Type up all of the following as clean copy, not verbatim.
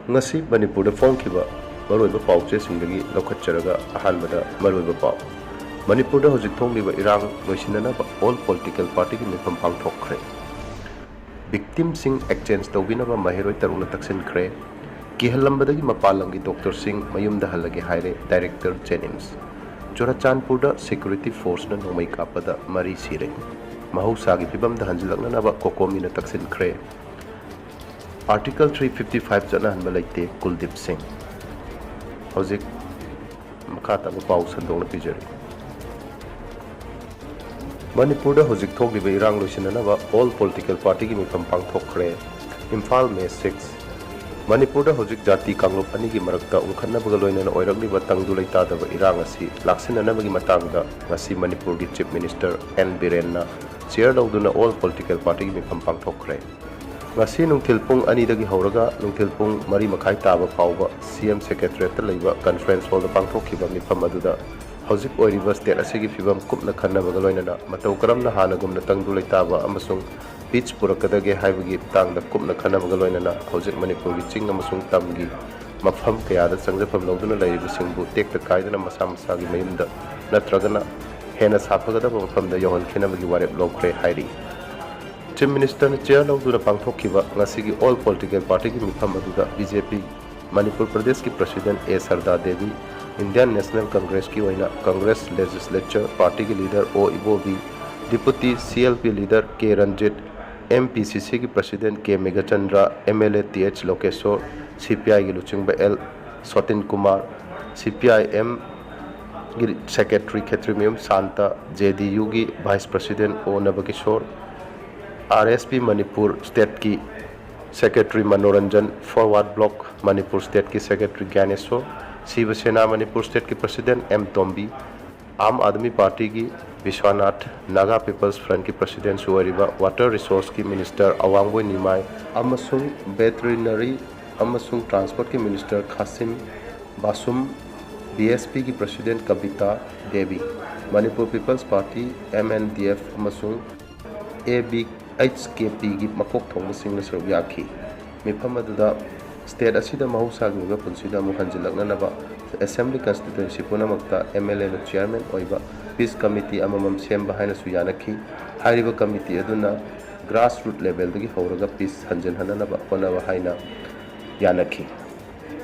ngasi Manipur phongkiba maroiba pauche singdagi lokhatcharaga ahanbada maroiba pau Manipur da hojik thongliba irang loisinana all political party gi mifam pangthokkhre victim sing exchange tawinaba mahiroi taruna taksinkhre kihalambadagi mapalanggi doctor sing mayumda halage haire director Jennings Churachandpur da security force na nomai kapada mari sire mahusagi fibam da hanjilakna naba kokomi na taksinkhre Article 355 jana hanba laite Kuldeep Singh hojik makata ba pau sandong pijari Manipur da hojik thokliba irang loisinana ba all political party gi mifam pangthokkhre Imphal May 6 Manipur da hojik jati kanglop ani gi marakta ungkhanna baga loinana oirakliba tangdu leita da ba irang asi laksinana bagi matangda ngasi Manipur gi chief minister N Biren na chair lawduna all political party gi mifam pangthokkhre ngasi nungthil pung ani dagi horaga nungthil pung mari makhai taba phawba CM secretariat ta leiba conference hall da pangthokhiba mifam aduda hojik oiriba state asigi fibam kupna khanna baga loinana matau karamna hanagumna tangdu leitaba amasung pitch purakadage haibagi tangda kupna khanna baga loinana hojik Manipur gi ching amasung tamgi mafam kayada sangjafam lawduna leiba singbu tekta kaidana masa masa gi mayumda natragana hena saphagada mafamda yohon khena bagi warep lokre hairi Chief Minister na chair lawduna pangthokhiba ngasigi all political party gi mifam aduda BJP Manipur Pradesh ki President A Sarda Devi Indian National Congress ki waina Congress Legislature Party ki leader O Ibobi Deputy CLP leader K Ranjit MPCC ki President K Megachandra MLA TH Lokeshwar CPI ki Luchingba L Sotin Kumar CPIM ki Secretary Khetrimium Santa JDU ki Vice President O Nabakishore RSP Manipur State की Secretary Manoranjan Forward Block Manipur State की Secretary Gyaneswar Shiv Sena Manipur state के president M Tombi Aam Aadmi party की Vishwanath Naga people's front की president Suvariba water resource की minister Awangbow Newmai अमसुंग veterinary अमसुंग transport के minister Khashim Vashum BSP की president Kavita Devi Manipur people's party MNDF अमसुंग ABHKP की मकोक थोंगसिंग सरुक याखी मिफम अदुदा स्टेट असिदा महौसागी ओइबा पुनसिदा अमुक हंजिलकननबा असेंबली कंस्टिट्युएंसी पुनमक्ता MLA नो चेयरमैन ओइबा पीस कमिटी अममम सेंबा हाइनसु यानखी हाइरिबा कमिटी अदुना ग्रास रूट लेवल दगी हौरगा पीस हंजिलहननबा होनबा हाइना यानखी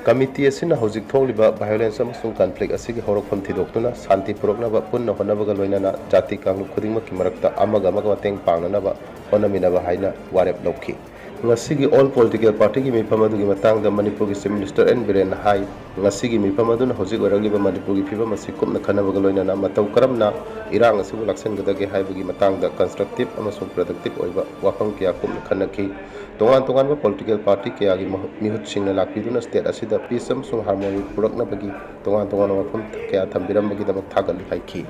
कमिटी असिना हौजिक थोंलिबा वायलेंस अमसुंग कॉन्फ्लिक्ट असिगी हौरखम थिदोक्तुना शांति पुरकनबा पुन्ना होनबगा लोइनाना जाति कांगलु खुदिंगमकी मरक्ता अमगा मतेंग पांगनबा होनमिनबा हाइना वारेप लौखी ngasi all political party gi mifam adu gi matang da Manipur gi Chief Minister N Biren hai ngasi gi mifam adu na hojik oragi ba Manipur gi phibam asi kumna khana ba loina na matau karamna irang asi bu laksan gada ge hai gi matang da constructive amasung productive oiba wafam kya kumna khana ki tongan ba political party kya gi mihut singna lakiduna state asi da peace amasung harmony purakna bagi tongan wafam kya thambiram bagi da thagal hai ki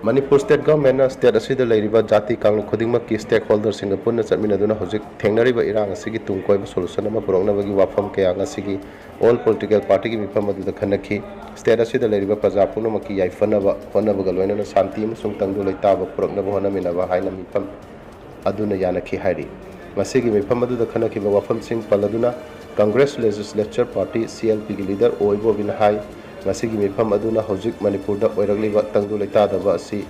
Manipur State Government na state asida leiriba jati kanglu khudingma ki stakeholder singa punna chatminaduna hojik thengnariba irang asigi tungkoiba solution ama purokna bagi wafam kaya ngasigi all political party gi mifam adu da khanakhi state asida leiriba praja punama ki yaifana ba honabaga loinana shanti amasung tangdu leitaba purokna ba honamina ba haina mifam aduna yanakhi hairi masigi mifam adu da khanakhi ba wafam sing paladuna Congress Legislature Party CLP gi leader Oibo bin hai masigi mifam aduna hojik Manipur da oiragliba tangdu leita daba asi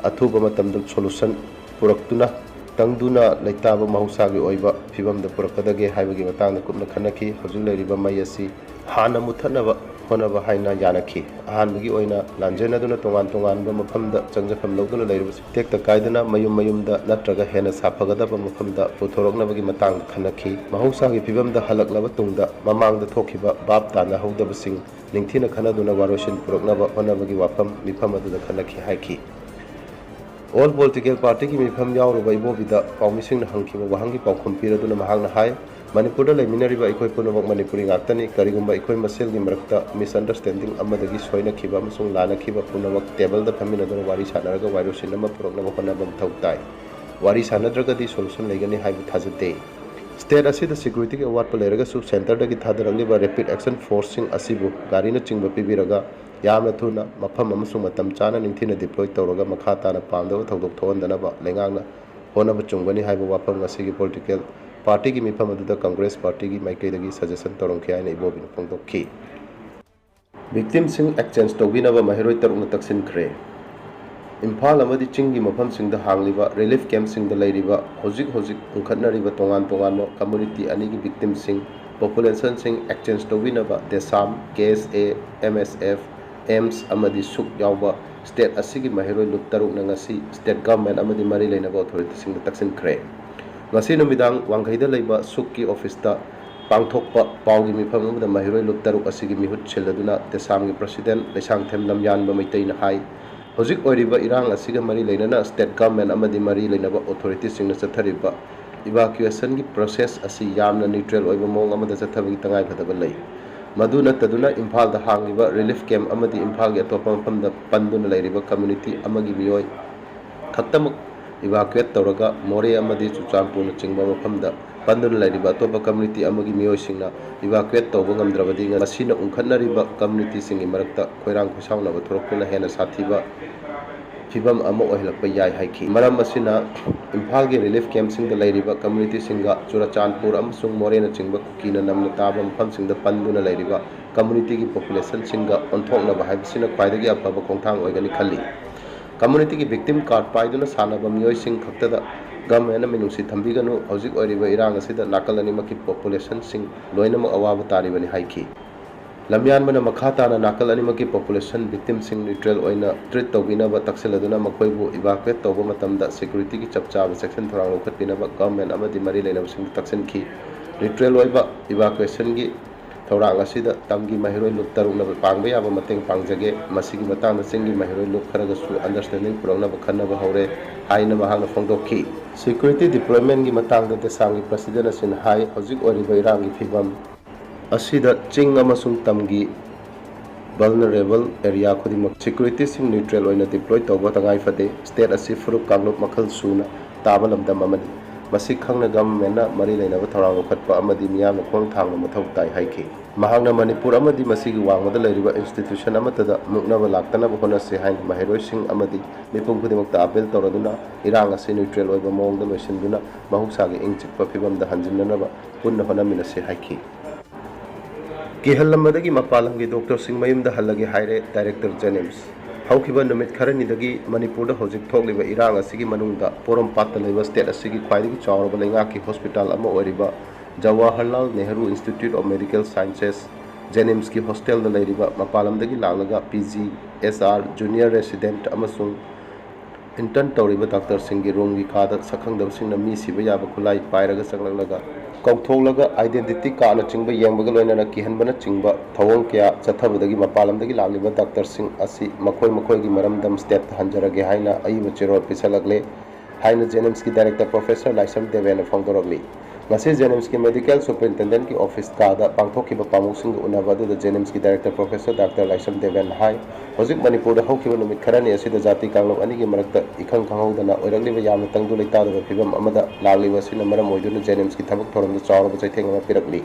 athuba matamda solution puraktuna tangduna leitaba mahusagi oiba fibam da purakadage haibagi matang da kupna khanaki hojik leiriba mai asi hana muthanaba honaba haina yanaki ahanbagi oina lanjena duna tongan ba mafamda changjafam lawduna leiriba tekta kaidana mayum da natraga hena saphagada ba mafamda puthorokna bagi matang khanaki mahusagi fibam da halaklaba tungda mamang da thokhiba bab tana howdaba sing ningthina khanaduna waroshin puroknaba honabagi wafam mifam aduda khanaki haiki all political party ki mifam yawruba ibobida pawmising na hangkiba wahangi pawkhum piraduna mahangna hai Manipur da leiminariba ikoi punamak Manipuri ngaktani karigumba ikoi masel gi marakta misunderstanding amadagi soina khiba amasung lana khiba punamak table da phaminaduna wari sanaraga wairoshin ama puroknaba honabam thautai wari sanadragadi solution leigani haibu thajate State asida security ke award paleraga su center da ki thadarangli ba rapid action forcing asibu gari na chingba pibiraga yamna thuna mafam amasung matam chana ningthina deploy tawraga makha tana pamda thodok thondana ba lengangna hona ba chungbani haiba wafam asigi political party की मिफम अदुदा Congress party की माइकैदगी suggestion तौरमखि हाइना इबोबिना फोंदोखि victim सिंह एक्सचेंज तौबिनबा महिरोय तरुना तक्सिनख्रे इम्फाल अमदी चिंगी मफम सिंह हांगलिबा रिलीफ कैंप सिंह लैरिबा होजिक होजिक उंखटनरिबा तोंगान तोंगान कम्युनिटी अनिगी विक्टिम सिंह पॉपुलेशन सिंह एक्सचेंज तौबिनबा देसाम KSA MSF एम्स अमदी सुक यावबा स्टेट असिगी महिरोय लुप तरुक नंगसी स्टेट गवर्नमेंट अमदी मरी लेनबा अथॉरिटी सिंह तक्सिनख्रे ngasi numidang wanghaida leiba sukki office ta pangthokpa paugi mifam amda mahiroi lup taruk asigi mihut cheladuna tesamgi president lesang them lamyan ba maiteina hai hojik oiriba irang asiga mari leinana state government amadi mari leinaba authority singna chathariba evacuation gi process asi yamna neutral oiba mong amada chathabagi tangai phadaba lei maduna taduna imphal da hangiba relief camp amadi imphal gi atopa mafam da panduna leiriba community amagi mioi khaktamak evacuate tawraga more amadi chuchampur chingba mafamda pandun lairiba atopa community amagi miyoi singna evacuate tawba ngamdrabadi ngasina unkhatnariba community singi marakta khoirang khosauna ba thorokpuna hena sathiba fibam ama ohlakpa yai haiki maram asina imphal gi relief camp singda lairiba community singa churachandpur amasung more na chingba kukina namna taba mafam singda panduna lairiba community gi population singa onthokna ba haibsina khwaidagi afaba khongthang oigani khalli community की victim card पाइदुना सानबा मियोय सिंह खक्तदा government मिनुसी थंबिगनु हौजिक ओरिबा इरांग असिदा नाकल अनिमकी पॉपुलेशन सिंह लोइनम अवाब तारिबनि हाइखि लमयानबना मखाताना नाकल अनिमकी पॉपुलेशन victim सिंह न्यूट्रल ओइना ट्रीट तौबिनबा तक्सेलदुना मखोइबु इवाकुएट तौबा मतमदा सिक्योरिटी की चपचाब सेक्शन थोरांग लोखतपिनबा गवर्नमेंट अमदि मरि लेनब सिंह तक्सेनखि न्यूट्रल ओइबा इवाकुएशन की थौरांग असिदा तंगी महिरोय लुप तरुनब पांगबा याबा मतेंग पांगजगे मसिगी मतांग चिंगी महिरोय लुप खरगसु अंडरस्टैंडिंग पुरंगनब खन्नब हौरे हाइना महांग फोंदोखि सिक्योरिटी डिप्लॉयमेंट की मतांग दे सांगी प्रेसिडेंट असिन हाई हौजिक ओरिबा इरांगी फिबम असिदा चिंग अमसुंग तमगी vulnerable area खुदिमक सिक्योरिटी सिंग न्यूट्रल ओइना डिप्लॉय तौबा तंगाई फदे स्टेट असि फुरुक कांगलोप मखल सुना ताबा लमदम अमदि मसी खंगना गवर्नमेंट मरी लेनब थौरांग खतपा अमदि मियाम खोंग थांग मथौ ताई हाइखि महांगना मणिपुर अमदि मसीगी वांगमदा लेरिबा इंस्टीट्यूशन अमतदा मुकनब लाक्तनब होनसे हाइन महिरोय सिंह अमदि मिपुम खुदिमकता अपील तौरदुना इरांग असि न्यूट्रल ओइबा मोंगदा लोइसिनदुना महौसागी इंचिकपा फिबमदा हंजिननबा पुन्ना होनमिनसे हाइखि किहलमदगी मपालमगी डॉक्टर सिंह मयुमदा हल्लगे हाइरे डायरेक्टर जेनिम्स हौखिबा नुमित खरनिदगी मणिपुर हौजिक थोकलिबा इरांग असिगी मनुंगदा पोरमपात लेबा स्टेट असिगी ख्वाइदगी चावरबा लेंगाकी हॉस्पिटल अमा ओरिबा Jawaharlal Nehru institute of medical sciences JNIMS की हॉस्टल दा लेरिबा मपालमदगी लांगलगा PG SR जूनियर रेसिडेंट अमसुंग इंटर्न तौरिबा डॉक्टर सिंह की रूम की खादा सखंगदब सिंह मी सिबा याबा खुलाई पाइरगा चंगलगा कौथोलगा आइडेंटिटी कार्ड चिंब येंबगा लोइना किहनबना चिंब थवंग क्या चथबदगी मपालमदगी लालिबा डॉक्टर सिंह असि मखोय मखोयगी मरमदम स्टेट हंजरगे हाइना अइब चिरोल पिसलगले हाइना जेनिम्स की डायरेक्टर प्रोफेसर लाइसम देवेन फोंदोरगली ngasi जेनिम्स की मेडिकल सुपरिटेंडेंट की ऑफिस कादा पांगथोखिबा पामुसिंग उनाबदुदा जेनिम्स की director professor doctor Laisram Deven हाई हौजिक मणिपुर हौखिबा नुमित खरनी असिदा जाति कांगलोप अनिगी मरक्ता इखंग खंगौदना ओइरगलिबा यामना तंगदु लेतादबा फिबम अमदा लालिबा सिना मरम ओइदुना जेनिम्स की थबक थोरमदा चावरबा चैथेंग अमा पिरकली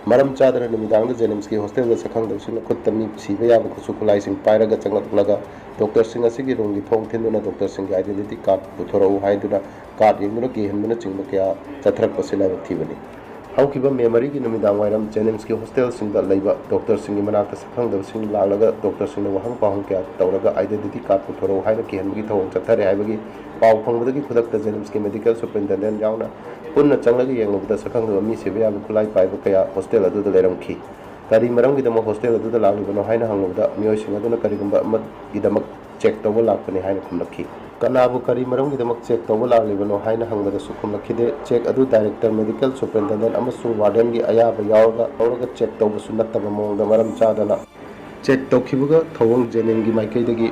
मरम चादर निमिदांग जेनिम्स की हॉस्टल दा सखंगदब सिना खुत्ता मी सिबा याबा खुसु खुलाई सिंग पाइरगा चंगलकलगा डॉक्टर सिंह असिगी रूम की थोंग थिंदुना डॉक्टर सिंह की आइडेंटिटी कार्ड पुथोरउ हाइदुना कार्ड येंगुना किहनबना चिंब क्या चथरक पसिला थिबनी हौखिबा मेमरी की नुमिदांग वाइरम जेनिम्स की हॉस्टल सिंह लेबा डॉक्टर सिंह मनाक्ता सखंगदब सिंह लालगा डॉक्टर सिंह वहंग पाहंग क्या तौरगा आइडेंटिटी कार्ड पुथोरउ हाइना किहनबगी थोंग चथरे हाइबगी पाव फंगबदगी खुदकता जेनिम्स की मेडिकल सुपरिटेंडेंट यावना पुन्ना चंगलगी येंगबदा सखंगदब मी सिबा याब खुलाई पाइबा क्या हॉस्टल अदुदा लेरमखि करी मरमगिदम हॉस्टल अदुदा लालिबनो हाइना हंगबदा मियोय सिंह अदुना करिगुंबा अमगिदमक चेक तौबा लाक्पनि हाइना खुमलखि कनाबु करी मरमगिदमक चेक तौबा लालिबनो हाइना हंगबदा सुखुमलखिदे चेक अदु डायरेक्टर मेडिकल सुपरिटेंडेंट अमसुंग वार्डन की अयाबा यावगा तौरगा चेक तौबसु नत्तबा मोंगदा मरम चादना चेक तौखिबगा थवंग जेनिंग की माइकैदगी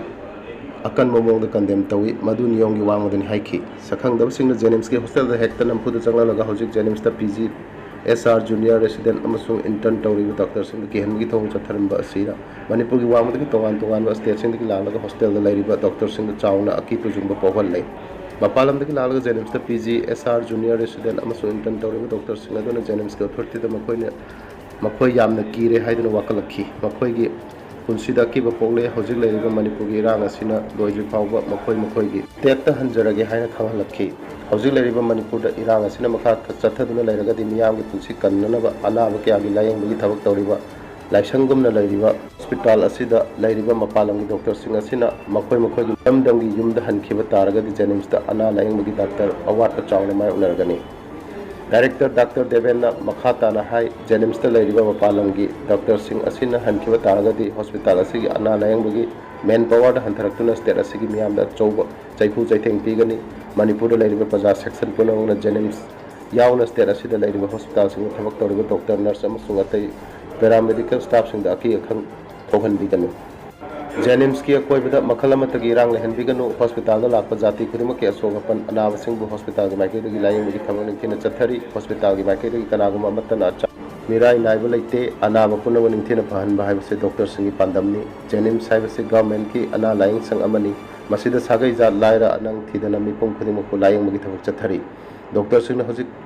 अकन मोंगदा कंडेम तौई मदु नियम की वांगदनि हाइखि सखंगदब सिंह जेनिम्स के हॉस्टल दा हेक्टर नमफुदा चंगलगा हौजिक जेनिम्स दा PG SR जूनियर रेसिडेंट अमसुंग इंटर्न तौरिबा डॉक्टर सिंह की हेनगी थोंग चथरनबा असिरा मणिपुर की वांगदगी तोगान तोगान स्टेट सिंह की लालगा हॉस्टल दा लेरिबा डॉक्टर सिंह चावना अकी तुजुंबा पोहल ले मपालमदगी लालगा जेनिम्स दा PG SR जूनियर रेसिडेंट अमसुंग इंटर्न तौरिबा डॉक्टर सिंह अदुना जेनिम्स के अथॉरिटी दा मखोय यामना कीरे हाइदुना वाकलखि मखोयगी पुनसीदा की पोले हौजिक लेरिबा मणिपुर की इरांग असिना लोइद्रि फाउबा मखोय मखोयगी टेक्ता हंजरगे हायना खांगलखी हौजिक लेरिबा मणिपुर इरांग असिना मखा चथदुना लेरगदि मियामगी पुनसी कन्ननबा अनाब क्यागी लायंगबगी थबक तौरिबा लाइसंगुमना लेरिबा हॉस्पिटल असिदा लेरिबा मपालंगी डॉक्टर सिंह असिना मखोय मखोयगी लमदंगी युमदा हनखिबा तारगदि जेनिम्सदा अना लायंगबगी डॉक्टर अवाट चावना माय उनरगनी डायरेक्टर डॉक्टर देवेंद्र मखाताना हाई जेनिम्स मपालंगी डॉक्टर सिंह असिना हनखिबा तारगदि हॉस्पिटल असिगी अना लायंगबगी मेन पावर हंथरक्तुना स्टेट असिगी मियामदा चौब चैफू चैथेंग पीगनी मणिपुर लेरिबा प्रजा सेक्शन पुनमना जेनिम्स यावना स्टेट असिदा लेरिबा हॉस्पिटल सिंग थबक तौरिबा डॉक्टर नर्स अमसुंग अतै पैरामेडिकल स्टाफ सिंग अकी अखंग थोहनबीगनु जेनिम्स की अकोयबदा मखल अमतगी इरांग लेहनबीगनु हॉस्पिटल लाप जाति खुदिमक के असोगपन अनाब सिंह हॉस्पिटल की माइकैदगी लायंगबगी थबक निंथिना चथरी हॉस्पिटल की माइकैदगी कनागुम अमतना मिराई नाइब लेते अनाब पुनम निंथिना फहनबा हाइबसे डॉक्टर सिंह पांडमनी जेनिम्स हाइबसे गवर्नमेंट की अना लायंग संग अमनी मसिदा सागै जात लायरा अनंग थीदना मिपुम खुदिमक लायंगबगी थबक चथरी डॉक्टर सिंह हजिक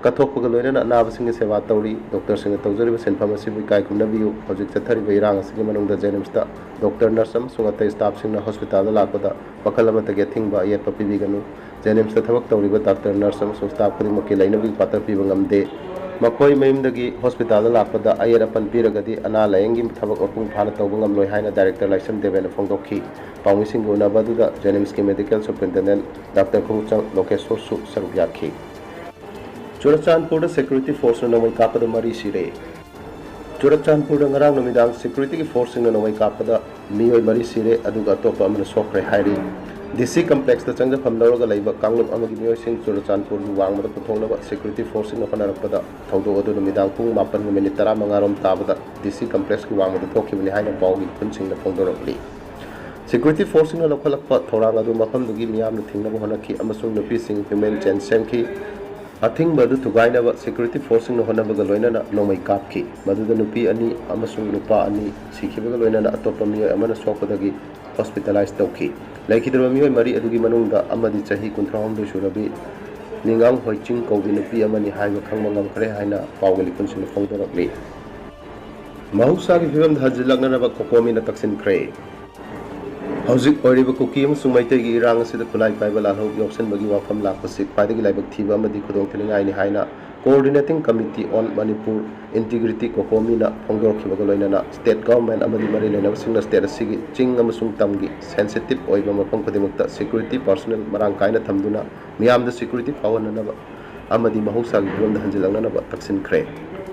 कथोपग लोइना अनाब सिंह सेवा तौरी डॉक्टर सिंह तौजरिब सेनफम असिबु इकाय खुमनबियु हजिक चथरिब इरांग असिगी मनुंगदा जेनिम्सदा डॉक्टर नर्स अमसुंग अतै स्टाफ सिंह हॉस्पिटल लापदा मखल अमतगे थिंगबा येत पपिबिगनु जेनिम्सदा थबक तौरिब डॉक्टर नर्स अमसुंग स्टाफ खुदिमक लाइनबगी पातर पिब ngamde मखोय मयुमदगी हॉस्पिटल लापदा अयर अपन पीरगदी अना लायंगी थबक मपुंग फाना तौब ngamloi हाइना डायरेक्टर लाइसम देवेन फोंदोखी पाउमिसिंग उनबदुदा जेनिम्स की मेडिकल सुपरिटेंडेंट डॉक्टर खुचंग लोकेश्वर सु सरुक याखी चुरचानपुर सिक्योरिटी फोर्स नोमई कापद मरी सिरे चुरचानपुर नरांग नुमिदांग सिक्योरिटी की फोर्स नोमई कापद मियोय मरी सिरे अदुगा अतोप अमन सोखरे हाइरी डीसी कम्प्लेक्स दा चंगफम लौरगा लैबा कांगलुप अमगी मियोय सिंह चुरचानपुर की वांगमद पुथोंगनबा सिक्योरिटी फोर्स न होनरपदा थौदो अदु नुमिदांग पुंग 9 मिनिट 15 रोम ताबदा डीसी कम्प्लेक्स की वांगमद थोखिबनि हाइना पाउगी खुनसिंग फोंदोरकली सिक्योरिटी फोर्स न लखलकपा थौरांग अदु मफमदुगी मियामन थिंगनबा होनखी अमसुंग नुपी सिंह ह्यूमन चेन सेमखी अथिंग बदु थुगाइनब सिक्योरिटी फोर्स न होनबगा लोइनना नोमई कापखी मदुदा नुपी अनि अमसुंग नुपा अनि सिखिबगा लोइनना अतोप मियोय अमन सोकदगी हॉस्पिटलाइज तौखी लैखिदब मियोय मरी अदुगी मनुंगदा अमदि चही 19 सुरबी निंगांग होइचिंग कौबी नुपी अमनि हाइबा खंगबा ngamkhare हाइना पावगली पुनसिन फोंदोरकली महौसागी फिबम हजिलकनब कोकोमीना तक्सिनख्रे हौजिक ओरिबा कुकी अमसुंग मैतैगी इरांग असिदा खुलाई पाइबा लालहौ यौसनबगी वाफम लापसि ख्वाइदगी लाइबक थीबा अमदि खुदोंग थिलिंगाइनि हाइना coordinating committee on Manipur integrity कोकोमीना फोंदोरखिबगा लोइनना स्टेट गवर्नमेंट अमदि मरि लेनबसिंगना स्टेट असिगी चिंग अमसुंग तमगी सेंसिटिव ओइबा मफम खुदिमक्ता सिक्योरिटी पर्सनल मरांग काइना थमदुना मियामदा सिक्योरिटी फावननबा अमदि महौसागी फिबमदा हंजिलंगनबा तक्सिनख्रे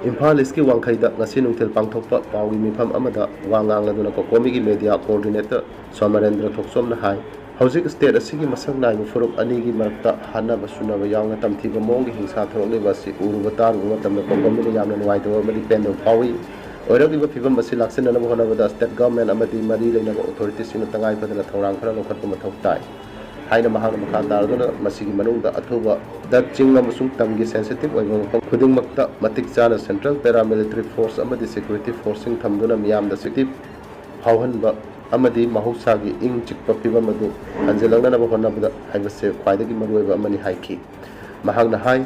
इम्फाल इसकी वांखैदा ngasi nungthil pangthokpa pawgi mifam amada wangangladuna kokomigi media coordinator Somarendra Thokchomna hai hojik state asigi masang nai furuk ani gi marakta hanaba sunaba yawna tamthiba mongi hingsa thorokle basi uruba taruba tamna kokomini yamna nuwaitaba mari pendo pawi oiragiba phibam asi laksinna na honabada state government amadi mari leinaba authorities sina tangai padana thorang khara lokhatpa mathau tai हाइना महांग मखा तारदुना मसिगी मनुंगदा अथुबा the चिंग अमसुंग तमगी sensitive ओइबा मफम खुदिंगमक्ता मतिक चाना central paramilitary force अमदी security फोर्सिंग थमदुना मियामदा सिक्योरिटी फावहनबा अमदी महौसागी इंग चिकपा फिबम मदु हंजिलंगनबा होनबदा हाइबसे ख्वाइदगी मरुइबा अमनि हाइखी महांगना हाइ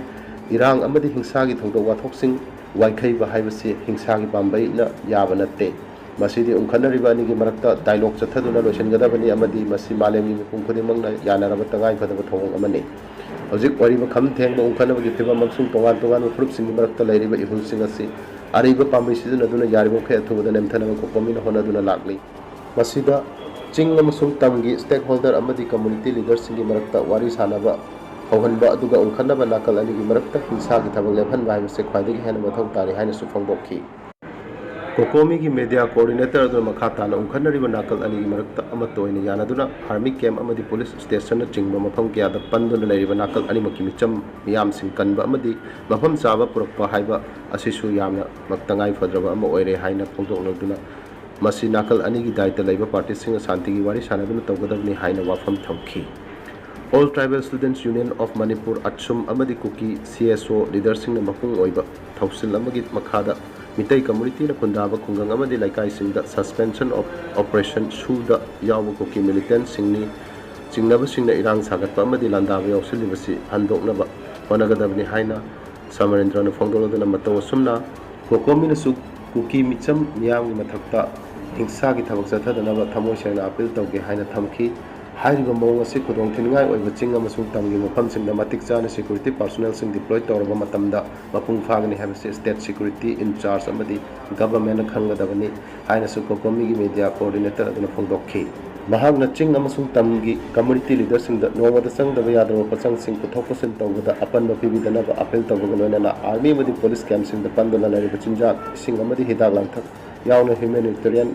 इरांग अमदी हिंसागी थौदोक वाथोकसिंग वाइखैबा हाइबसे हिंसागी पांबैना याबा नत्ते मसीदी उंखनरिबा अनिगी मरक्ता डायलॉग चथदुना लोइसनगदबनी अमदी मसी मालेमी मिपुम खुदिमंगना यानरबा तंगाई फदबा थोंग अमनि हजिक ओरिबा खम थेंगबा उंखनबगी फिबम मक्सुंग तोगान तोगान फुरुपसिंगी मरक्ता लैरिबा इहुलसिंग असि अरिबा पांबै सिजनदुना यारिबोखै अथुबदा नेमथनबा कोकोमीना होनदुना लागली मसीदा चिंग अमसुंग तमगी स्टेक होल्डर अमदी कम्युनिटी लीडरसिंगी मरक्ता वारी सानबा हौहनबा अदुगा उंखनबा नाकल अनिगी मरक्ता हिंसागी थबक लेफहनबा हाइबसे ख्वाइदगी हेन मथौ तारि हाइना सुफंगदोखी कोकोमी की मीडिया कोऑर्डिनेटर अदुना मखाताना उंखनरिबा नाकल अनिगी मरक्ता अमतोइना यानादुना आर्मी कैम्प अमदी पुलिस स्टेशन चिंगबा मफम क्यादा पंदुना लैरिबा नाकल अनिमकी मिचम मियामसिंग कनबा अमदी मफम चाबा पुरक्पा हाइबा असिसु यामना मक्तंगाई फद्रबा अमा ओइरे हाइना फोंदोकलदुना मसी नाकल अनिगी दायित्व लैबा पार्टीसिंग शांतिगी वारी सानदुना तौगदबनी हाइना वाफम थमखी all tribal students union of Manipur अचुम अमदी कुकी CSO लीडरसिंग मपुंग ओइबा थौसिल अमगी मखादा मितै कम्युनिटी न खुंदाबा खुंगंग अमदी लाइकाइसिंगदा सस्पेंशन ऑफ ऑपरेशन सूदा यावबा कुकी मिलिटेंट सिंगनी चिंगनबसिंगना इरांग सागतपा अमदी लांदाबा यावसिलिबसि हंदोकनबा होनगदबनि हाइना समरेंद्रन फोंदोलदुना मतौ असुमना कोकोमीनसु कुकी मिचम मियामगी मथक्ता हिंसा की थबक चथदनब थमोय सेंगना अपील तौगे हाइना थमखी हाइरिबा मौंग असि खुदोंग थिनगाय ओइबा चिंग अमसुंग तमगी मफमसिंगदा मतिक चाना सिक्युरिटी पर्सनल सिंग डिप्लॉय तौरबा मतमदा मपुंग फागनी हाइबसे स्टेट सिक्युरिटी इंचार्ज अमदी गवर्नमेंट खंगदबनी हाइनासु कोकोमीगी मीडिया कोऑर्डिनेटर अदुना फोंदोखी महागना चिंग अमसुंग तमगी कम्युनिटी लीडरसिंग द नोवदा संगदब यादव पसंग सिंग पुथोक पसिन तौबदा अपन बपीबिदनब अपील तौबगा लोइनना आर्मी अमदी पुलिस कैंप सिंग द पंदुना लरिबा चिंजाक सिंग अमदी हिदाक लांथक यावना ह्यूमैनिटेरियन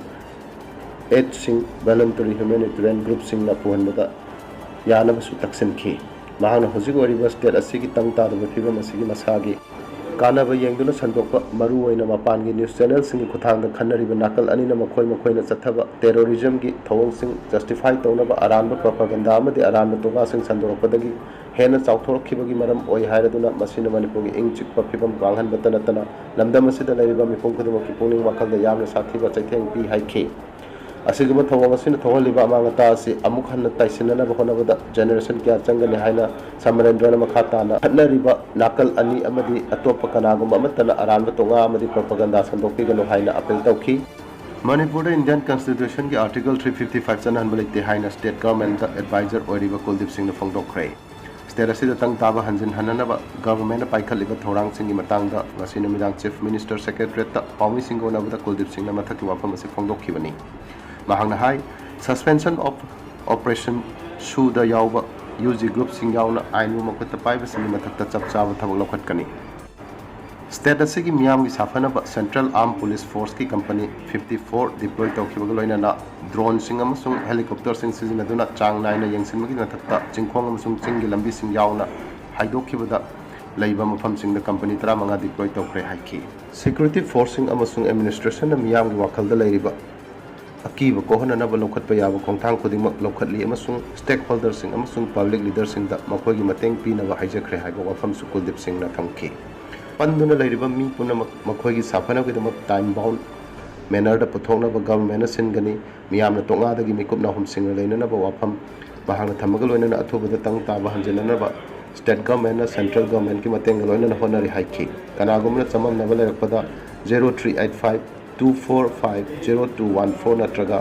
एड सिंह वॉलंटरी ह्यूमैनिटेरियन ग्रुप सिंह पुहनबदा यानबसु तक्सनखी महाना हजिक ओरिबा स्टेट असिगी तंग तादब फिबम असिगी मसागी कानब येंगदुना संदोकपा मरु ओइना मपानगी न्यूज चैनल सिंग खुथांग खन्नरिबा नाकल अनिना मखोय मखोयना चथबा टेररिज्म की थवंग सिंग जस्टिफाई तौनबा अरानबा प्रोपेगेंडा अमदि अरानबा तोगा सिंग संदोरपदगी हेना चाउथोरखिबगी मरम ओइ हायरदुना मसिना मणिपुरगी इंग चिकपा फिबम कांगहनबता नतना लमदम असिदा लैरिबा मिपुंग खुदमकी पुनिंग वाखलदा यामना साथीबा चैथेंग पी हाइखे असिगुम थवंग असिना थोहलिबा अमांगता असि अमुक हन्न ताइसिननबा होनबदा जनरेशन क्या चंगने हाइना समरेंद्रना मखाताना हन्नरिबा नाकल अनि अमदि अतोप कनागुम अमतना अरानबा तोगा अमदि प्रोपेगेंडा संदोक्तिगनो हाइना अपील तौखी मणिपुर इंडियन कॉन्स्टिट्यूशन की आर्टिकल 355 चनहनबा लेते हाइना स्टेट गवर्नमेंट एडवाइजर ओरिबा कुलदीप सिंह फोंदोखरे स्टेट असिदा तंग ताबा हंजिन हननबा गवर्नमेंट पाइखलिबा थोरांग सिंगी मतंगदा ngasi numitang chief minister secretariat पाउमी सिंगोनबदा कुलदीप सिंह मथकी वाफम असे फोंदोखिबनी महांगना हाई सस्पेंशन ऑफ ऑपरेशन सूदा यावबा यूजी ग्रुप सिंग यावना आइनु मखत पाइबा सिंग मथक्ता चपचाब थबक लौखटकनी स्टेट असिगी मियामगी साफनबा सेंट्रल आर्म पुलिस फोर्स की कंपनी 54 डिप्लॉय तौखिबगा लोइनना ड्रोन सिंग अमसुंग हेलीकॉप्टर सिंग सिजिनदुना चांग नाइना यंगसिनमगी मथक्ता चिंखोंग अमसुंग चिंगी लंबी सिंग यावना हाइदोखिबदा लैबा मफम सिंग कंपनी 35 डिप्लॉय तौखरे हाइखी सिक्योरिटी फोर्सिंग अमसुंग एडमिनिस्ट्रेशन मियामगी वाखलदा लैरिबा अकीब कोहननब लौखटपा याब खोंथांग खुदिमक लौखटली अमसुंग स्टेक होल्डरसिंग अमसुंग पब्लिक लीडरसिंग दा मखोगी मतेंग पीनब हाइजखरे हाइबा वफम सु कुलदीप सिंह ना थमखी पंदुना लैरिबा मी पुनमक मखोगी साफनबगिदमक टाइम बाउंड मैनर दा पुथोकनब गवर्नमेंट सिनगनी मियामना तोंगादगी मिकुपना हुमसिंग लैननब वफम महांग थमगल लोइनना अथुबदा तंग ताबा हंजननब स्टेट गवर्नमेंट सेंट्रल गवर्नमेंट की mateंग लोइनना होनरी हाइखी कनागुमना चममनब लैरकपदा 0385 2450214 नत्रगा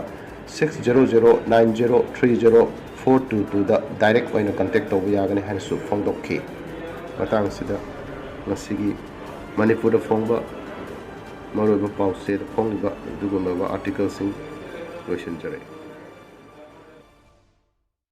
6009030422 दा डायरेक्ट ओइना कांटेक्ट तौबा यागने हाइनसु फोंदोखी मतंग सिदा ngasiगी manipur da phongba maroiba pause da phongiba dugumawa article sing loisin jare